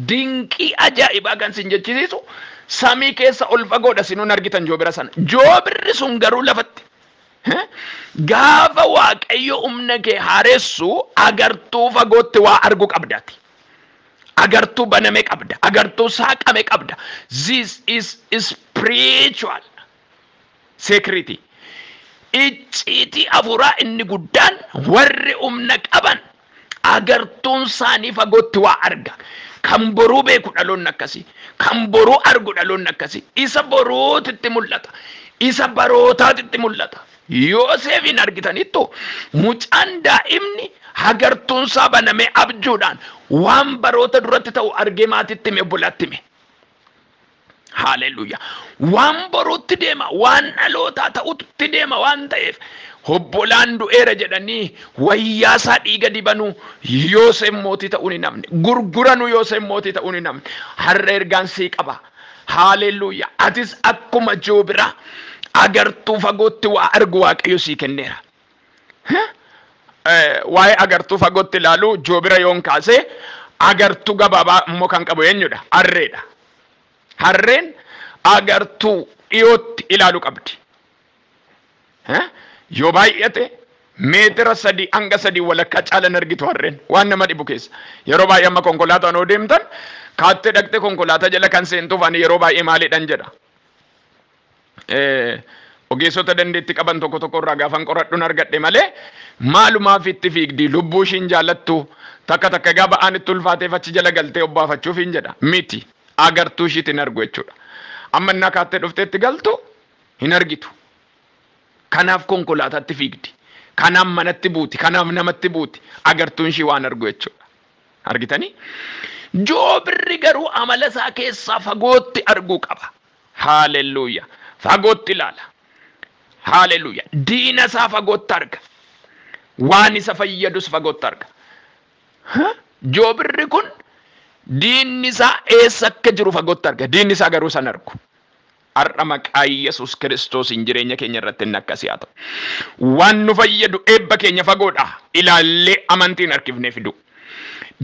Dinqii ajaa'ibaa kan sin jechisiisu samii keessa ol fagoodha sinuun argitan joobira sana. Joobirri sun garuu lafatti. Gaafa waaqayyo humna kee haaressu agartuu fagootti waa argu qabdaati. Agartuu baname qabda. Agartuu saaqame qabda. This is spiritual security. Icciitii afuuraa inni guddaan warri humna qaban agartuun isaanii fagootti waa arga. Kan boruu beeku dhaloonni akkasii. Kan boruu argu dhaloonni akkasii. Isa boruutitti mul'ata. Isa barootaatitti mul'ata. Yoosefin argitanittu mucaan daa'imni agartuun isaa banamee abjuudhaan waan baroota duratti ta'u argee maatitti hime obbolaatti hime. Haaleluyyaa. Waan boruutti deema, waan dhalootaa ta'utti deema waan ta'eef obbolaan du'eera jedhanii wayyaa isaa dhiiga dibanuu Yoosef mootii ta'uu ni namne. Gurguranuu Yoosef mootii ta'uu ni namne. Har'a ergaan sii qaba. Haaleluyyaa. Atis akkuma joobiraa agartuu fagootti waa argu waaqayyo sii kenneera. Waa'ee agartuu fagootti ilaalu joobira yoon kaasee agartuu gabaabaa immoo kan qabu eenyudha? Harreedha. Harreen agartuu dhiyootti ilaalu qabdi. Yoo baay'ate meetira 3 hanga 3 walakkaa caalan argitu harreen waan nama dhibu keessa. Yeroo baay'ee amma konkolaataan yoo deemtan kaattee dhaqxee konkolaataa jala kan seentuuf ani yeroo baay'ee maaliidhaan jedha. Ogeessota dandeetti qaban tokko irraa gaafan qoradhuun argadhe malee maalumaaf itti fiigdi lubbuu ishiin jaallattu takka gaa ba'aan itti ulfaateef achi jala galtee obbaafachuuf hin jedha. Miti agartuu ishiitiin argu jechuudha. Amma innaa kaattee dhufteetti galtu hin argitu. Kanaaf konkolaataatti fiigdi. Kanaaf manatti buuti. Kanaaf namatti buuti. Agartuun ishii waan argu jechuudha. Argitanii? Joobirri garuu amala isaa keessaa fagootti arguu qaba. Haaleluyyaa. Fagootti ilaala. Haaleluyyaa. Diina isaa fagootti arga. Waan isa fayyadus fagootti arga. Joobirri kun diinni isaa eessa akka jiru fagootti arga. Diinni isaa garuu san argu. Har'a maqaa Yesus Kiristoosiin jireenya keenya irratti inni akkasii haa ta'u. Waan nu fayyadu eebba keenya fagoodha. Ilaallee amantiin harkifnee fidu.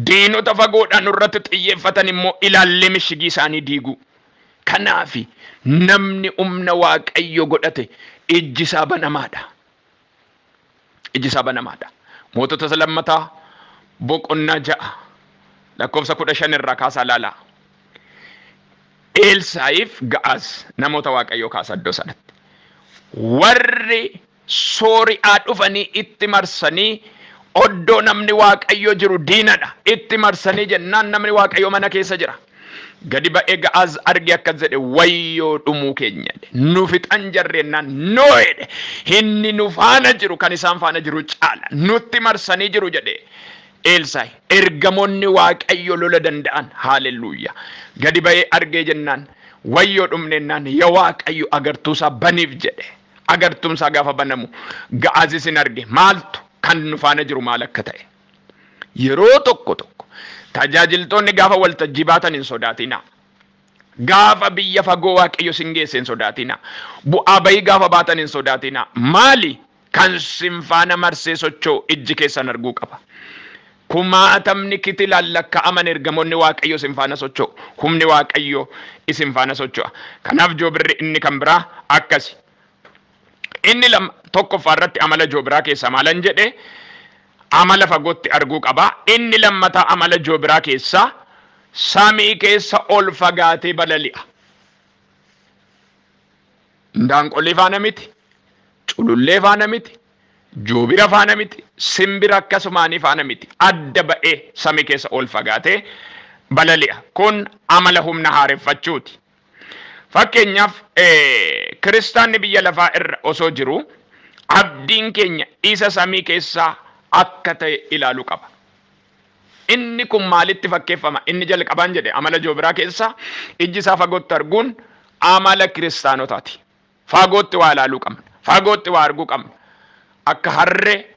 Diinota fagoodhaan irratti xiyyeeffatan immoo ilaallee mishigii isaanii diigu. Kanaafi namni humna waaqayyo godhate ijji isaa banamaadha. Ijji isaa banamaadha. Mootota lammataa boqonnaa 6 lakkoofsa 15 irraa kaasaa ilaalaa. Elsaa'iif Ga'aaz namoota waaqayyoo kaasa iddoo sanatti. Warri Sooriyaa dhufanii itti marsanii oddoo namni waaqayyoo jiru diinadha. Itti marsanii jennaan namni waaqayyoo mana keessa jira. Gadi ba'ee Ga'aaz arge akkas jedhe wayyoo dhumuu keenya. Nu fixan jarreennaan noo jedhe. Inni nu faana jiru kan isaan faana jiru caala. Nutti marsanii jiru jedhe. Elsaa'i ergamoonni waaqayyo lola danda'an. Haaleluyyaa. Gadi ba'ee argee jennaan wayyoo dhumneennaan yaa waaqayyo agartuusaa baniif jedhe. Agartuunsaa gaafa banamu Ga'aazis hin arge maaltu kan nu faana jiru maal akka ta'e. Yeroo tokko tajaajiltoonni gaafa waltajjii baatan hin sodaatina. Gaafa biyya fagoo waaqayyo sin geesse hin sodaatina. Bu'aa bayii gaafa baatan hin sodaatina. Maali kan sin faana marsee socho'u ijji keessan arguu qaba. Kumaatamni kitilaan lakkaa'aman ergamoonni waaqayyo sin faana socho'u. Humni waaqayyo isin faana socho'a. Kanaaf joobirri inni kan biraa akkasi. Inni tokkoffaa irratti amala joobiraa keessa maalan jedhe amala fagootti arguu qaba. Inni lammataa amala joobiraa keessa samii keessa ol fagaatee balali'a. Ndaanqollee faana miti, culullee faana miti, joobira faana miti, simbira akkasumaanii faana miti. Adda ba'ee samii keessa ol fagaatee balali'a. Kun amala humna haareffachuuti. Fakkeenyaaf kiristaanni biyya lafaa irra osoo jiru abdiin keenya isa samii keessaa akka ta'e ilaaluu qaba. Inni kun maalitti fakkeeffama? Inni jalqabaan jedhe amala joobiraa keessaa ijji isaa fagootti arguun amala kiristaanotaati. Fagootti waa ilaaluu qabna. Fagootti waa arguu qabna. Akka harree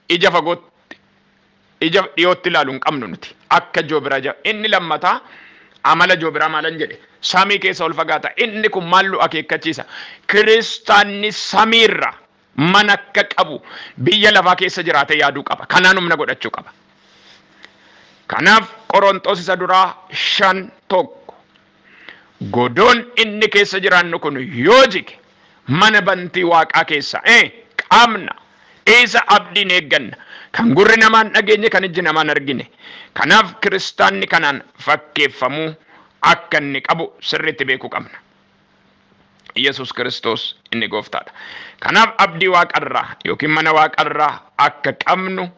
ija fagootti ija dhiyootti ilaaluu hin qabnu nuti. Akka joobiraa jira. Inni lammataa amala joobiraa maalan jedhe? Samii keessa ol fagaata. Inni kun maal nu akeekkachiisa? Kiristaanni samiirra mana akka qabu biyya lafaa keessa jiraate yaaduu qaba. Kanaan humna godhachuu qaba. Kanaaf Qorontos isa duraa 5:1 godoon inni keessa jiraannu kun yoo jige mana bantii waaqaa keessa qabna. Isa abdiin eegganna. Kan gurri namaan dhageenye kan ijji namaan argine. Kanaaf kiristaanni kanaan fakkeeffamuu akka inni qabu sirriitti beekuu qabna. Yesus Kiristoos inni gooftaadha. Kanaaf abdii waaqarraa yookiin mana waaqarraa akka qabnu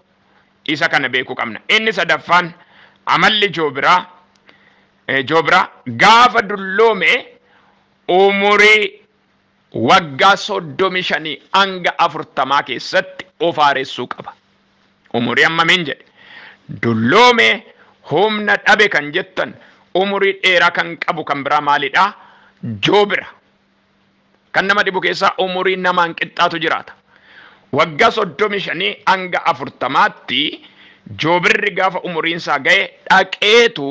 isa kana beekuu qabna. Inni sadaffaan amalli joobiraa gaafa dulloome umurii waggaa 35 hanga 40 keessatti of haaressuu qaba. Umurii hammamiin jedhe? Dulloome humna dhabe kan jettan umurii dheeraa kan qabu kan biraa maalidha? Joobira. Kan nama dhibu keessaa umurii namaan qixxaatu jiraata. Waggaa 35 hanga 40tti joobirri gaafa umuriin isaa ga'e dhaqeetu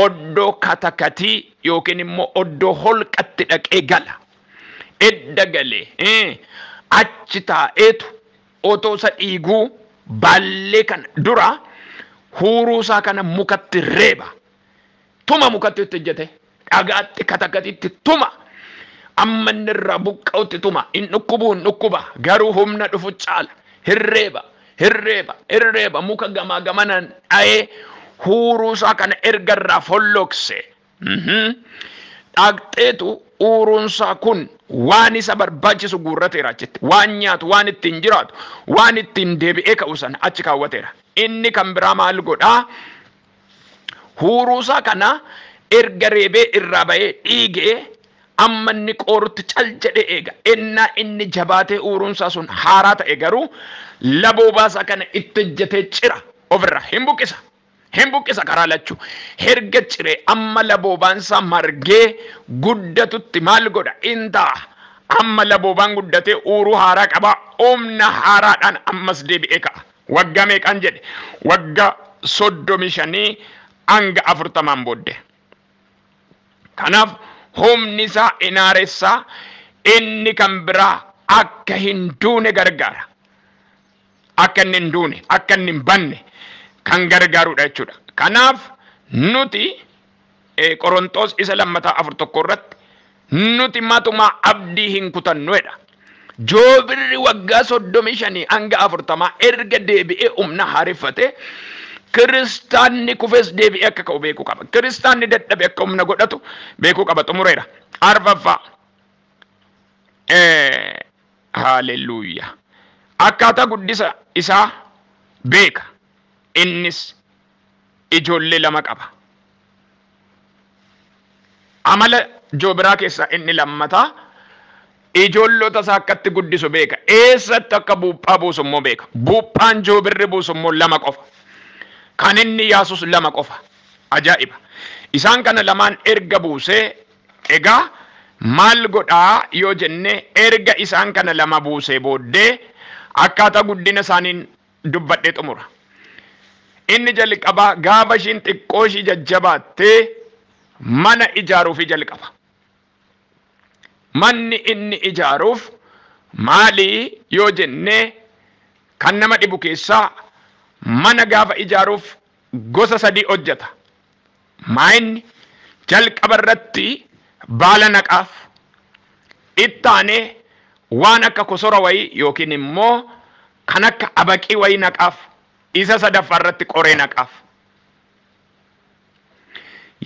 oddoo katakatii yookiin immoo oddoo holqatti dhaqee gala. Edda galee achi taa'eetu otoo isa dhiiguu baallee kana dura huuruu isaa kana mukatti reeba. Tuma mukatti itti ejjete dhagaatti katakatiitti tuma. Amma inni irraa buqqa'utti tuma. In dhukkuba garuu humna dhufu caala. Hirreeba muka gamaa gamanaan dha'ee huuruu isaa kana erga irraa follokse. Dhaqxeetu huuruun isaa kun waan isa barbaachisu guurrateera achitti. Waan nyaatu, waan ittiin jiraatu, waan ittiin deebi'ee ka'u sana achi kaawwateera. Inni kan biraa maal godhaa? Huuruu isaa kana erga reebee irraa ba'ee dhiigee amma inni qoorutti cal jedhee eega. Ennaa inni jabaatee huuruun isaa sun haaraa ta'e garuu laboo baasaa kana itti ejjetee cira ofirraa hin buqqisa karaa lachuu. Herga ciree amma laboobaan isaa margee guddatutti maal godha? Intaa amma laboobaan guddatee huuruu haaraa qaba. Humna haaraadhaan ammas deebi'ee ka'a. Waggaa meeqaan jedhe? Waggaa 35 hanga 40 booddee. Kanaaf humni isaa inaaressaa inni kan biraa akka hin duune gargaara. Akka inni hin duune, akka inni hin banne kan gargaarudha jechuudha. Kanaaf nuti Qorontos isa lammataa 4:1 irratti nuti matumaa abdii hin kutannuedha. Joobirri waggaa 35 hanga 40 erga deebi'ee humna haareffate kiristaanni kufes deebi'ee akka ka'u beekuu qaba. Kiristaanni dadhabe akka humna godhatu beekuu qaba. Xumureera. Arfaffaa. Haaleluyyaa. Akkaataa guddisa isaa beeka. Innis ijoollee 2 qaba. Amala joobiraa keessaa inni lammataa ijoollota isaa akkatti guddisu beeka. Eessatti akka buuphaa buusu immoo beeka. Buuphaan joobirri buusu immoo 2 qofa. Kan inni yaasus 2 qofa. Ajaa'iba. Isaan kana lamaan erga buusee egaa maal godhaa yoo jenne erga isaan kana 2 buusee booddee akkaataa guddina isaaniin dubbadhee xumura. Inni jalqabaa gaafa ishiin xiqqoo ishii jajjabaattee mana ijaaruuf jalqaba. Manni inni ijaaruuf maali yoo jenne kan nama dhibu keessaa mana gaafa ijaaruuf gosa 3 hojjeta. Maayinni jalqaba irratti baala naqaaf, ittaanee waan akka kosora wayii yookiin immoo kan akka abaqii wayii naqaaf, isa sadaffaa irratti qoree naqaaf.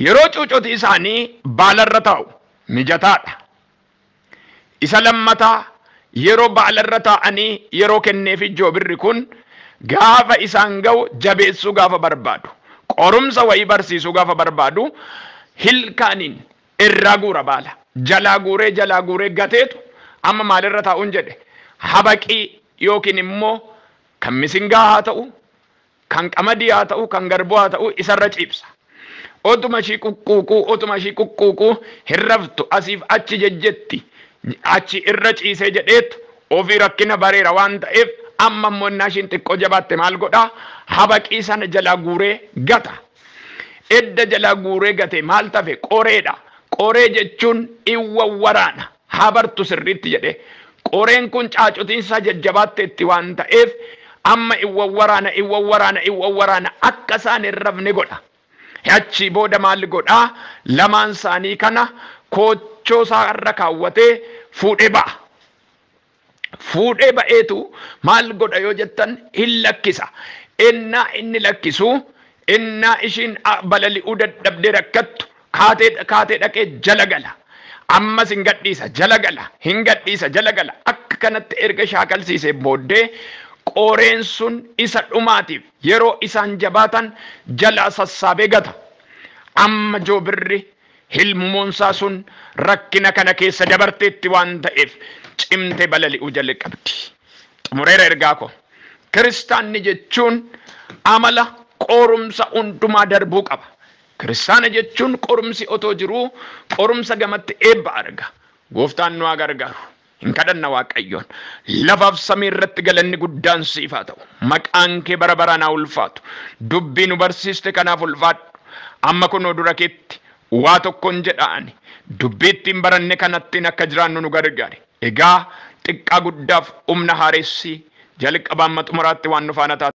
yeroo cuucoti isaanii baalarra taa'u mijataadha. Isa lammataa yeroo baalarra taa'anii yeroo kenneefi joobirri kun gaafa isaan ga'u jabeessuu gaafa barbaadu, qorumsa wayii barsiisuu gaafa barbaadu, hilkaaniin irraa guura baala. Jalaa guuree gateetu amma maalirra taa'uun jedhe habaqii yookiin immoo kan misingaa haa ta'u, kan qamadii haa ta'u, kan garbuu haa ta'u isarra ciibsa. Otuma ishii kukkuuquu hin raftu asiif achi jejjetti achi irra ciisee jedheetu ofii rakkina bareera waan ta'eef amma immoo innaa ishiin xiqqoo jabaatte maal godhaa habaqii sana jalaa guuree gata. Edda jalaa guuree gate maal tafe qoreedha. Qoree jechuun iwwawwaraana haa bartu sirriitti jedhe. Qoreen kun caacotiinsa jajjabaatteetti waan ta'eef amma iwwawwaraana akka isaan hin rafne godha. Achi booda maal godhaa lamaan isaanii kana koochoo isaarra kaawwatee fuudhee ba'a. Fuudhee ba'eetu maal godha yoo jettan hin lakkisa. Innaa inni lakkisu innaa ishiin balali'uu dadhabdee rakkattu kaatee dhaqee jala gala. Ammas hin gadhiisa jala gala. Akka kanatti erga shaakalsiisee booddee qoreen sun isa dhumaatiif yeroo isaan jabaatan jalaa sassaabee gata. Amma joobirri hilmuunsaa sun rakkina kana keessa dabarteetti waan ta'eef cimtee balali'uu jalqabdi. Xumureera ergaa koo. Kiristaanni jechuun amala qorumsa hundumaa darbuu qaba. Kiristaana jechuun qorumsi otoo jiruu qorumsa gamatti eebba arga. Gooftaan nu haa gargaaru. Hin kadhanna Waaqayyoon. Lafaaf samii irratti galanni guddaan siif haa ta'u. Maqaan kee bara baraan haa ulfaatu. Dubbii nu barsiiste kanaaf ulfaadhu. Amma kunoo dura keetti waa tokkoon jedhaani. Dubbii ittiin baranne kanattiin akka jiraannu nu gargaari. Egaa xiqqaa guddaaf humna haaressii jalqabaa amma xumuraatti waan nu faana taate.